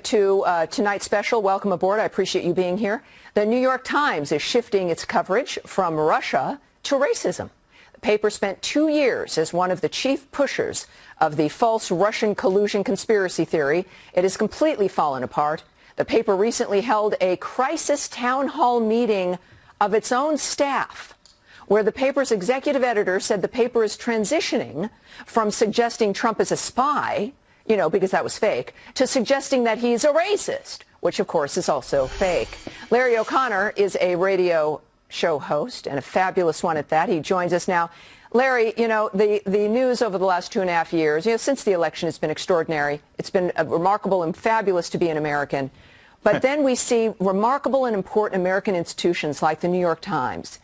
to tonight's special. Welcome aboard. I appreciate you being here. The New York Times is shifting its coverage from Russia to racism. The paper spent 2 years as one of the chief pushers of the false Russian collusion conspiracy theory. It has completely fallen apart. The paper recently held a crisis town hall meeting of its own staff, where the paper's executive editor said the paper is transitioning from suggesting Trump is a spy, you know, because that was fake, to suggesting that he's a racist, which of course is also fake. Larry O'Connor is a radio show host, and a fabulous one at that. He joins us now. Larry, you know, the news over the last 2.5 years, you know, since the election has been extraordinary. It's been remarkable and fabulous to be an American. But then we see remarkable and important American institutions like the New York Times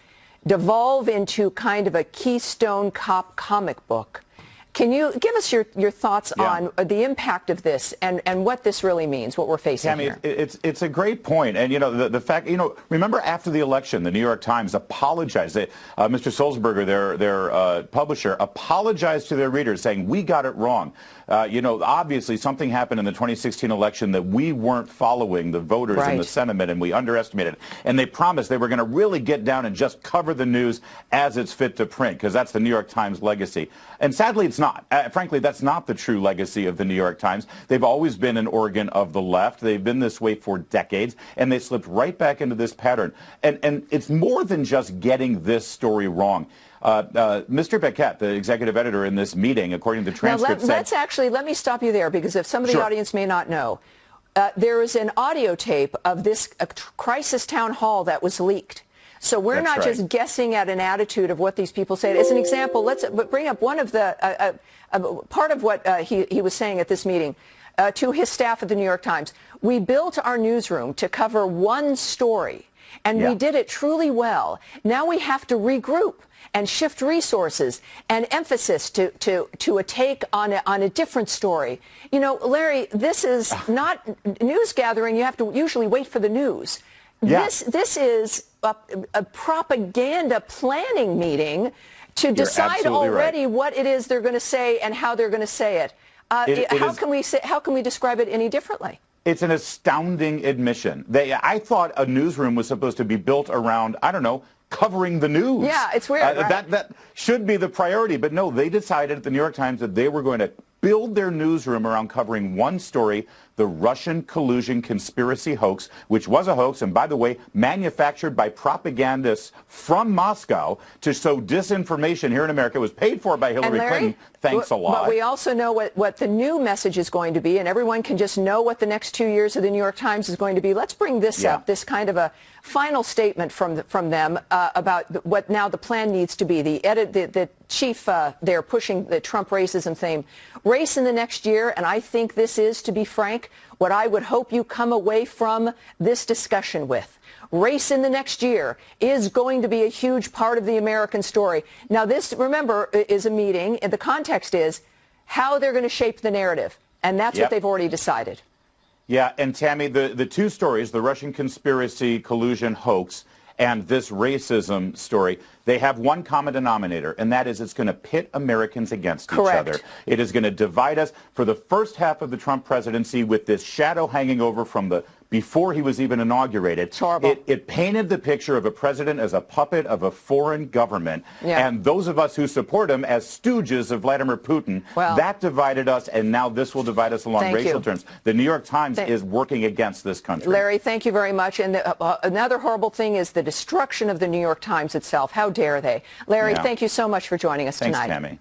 devolve into kind of a Keystone Cop comic book. Can you give us your thoughts on the impact of this and what this really means, what we're facing here? It's a great point. And, you know, the fact, you know, remember after the election, the New York Times apologized. Mr. Sulzberger, their publisher, apologized to their readers saying, we got it wrong. You know, obviously something happened in the 2016 election that we weren't following the voters and the sentiment, and we underestimated it. And they promised they were going to really get down and just cover the news as it's fit to print, because that's the New York Times legacy. And sadly, it's not. Frankly, that's not the true legacy of the New York Times. They've always been an organ of the left. They've been this way for decades, and they slipped right back into this pattern. And it's more than just getting this story wrong. Mr. Beckett, the executive editor in this meeting, according to the transcript, let me stop you there, because if some of the audience may not know, there is an audio tape of this crisis town hall that was leaked. So we're not just guessing at an attitude of what these people say. As an example, let's bring up one of the part of what he was saying at this meeting to his staff at the New York Times. We built our newsroom to cover one story, and we did it truly well. Now we have to regroup and shift resources and emphasis to a take on a different story. You know, Larry, this is not news gathering. You have to usually wait for the news. This is a propaganda planning meeting to decide already what it is they're going to say and how they're going to say it. How can we describe it any differently? It's an astounding admission. I thought a newsroom was supposed to be built around, I don't know, covering the news. Yeah, it's weird. That should be the priority. But no, they decided at the New York Times that they were going to build their newsroom around covering one story, the Russian collusion conspiracy hoax, which was a hoax, and by the way, manufactured by propagandists from Moscow to sow disinformation here in America. It was paid for by Hillary Clinton. Thanks a lot. But we also know what the new message is going to be, and everyone can just know what the next 2 years of the New York Times is going to be. Let's bring this up, this kind of a final statement from them about what now the plan needs to be. The chief there pushing the Trump racism theme. Race in the next year, and I think this is, to be frank, what I would hope you come away from this discussion with. Race in the next year is going to be a huge part of the American story. Now, this, remember, is a meeting, and the context is how they're going to shape the narrative, and that's what they've already decided. Yeah, and Tammy, the two stories, the Russian conspiracy collusion hoax and this racism story, they have one common denominator, and that is it's going to pit Americans against each other. It is going to divide us for the first half of the Trump presidency with this shadow hanging over from before he was even inaugurated. It's horrible. It painted the picture of a president as a puppet of a foreign government, and those of us who support him as stooges of Vladimir Putin. That divided us, and now this will divide us along racial terms. The New York Times is working against this country. Larry, thank you very much. And another horrible thing is the destruction of the New York Times itself. How dare they? Larry, thank you so much for joining us tonight. Thanks, Tammy.